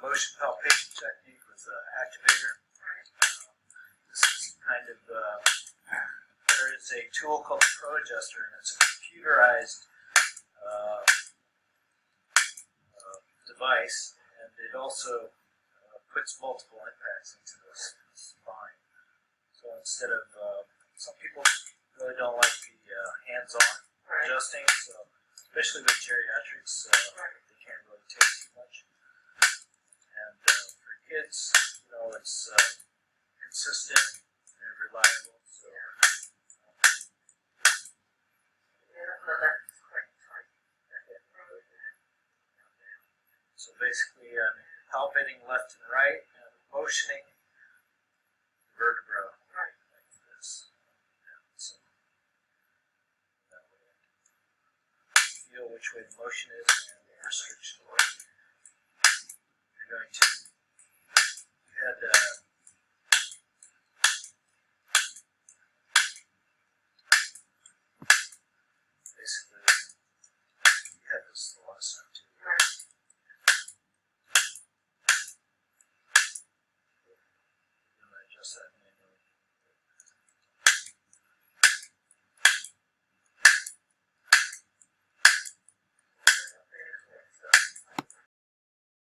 motion palpation technique with activator. This is kind of, there is a tool called the Pro Adjuster, and it's a computerized device, and it also puts multiple impacts into the spine. So instead of, some people really don't like the hands-on adjusting, so especially with geriatrics, they can't really take too much. And for kids, it's consistent and reliable. So basically, I'm palpating left and right and motioning vertebra like this. So that way I can feel which way the motion is and the restriction. You're going to head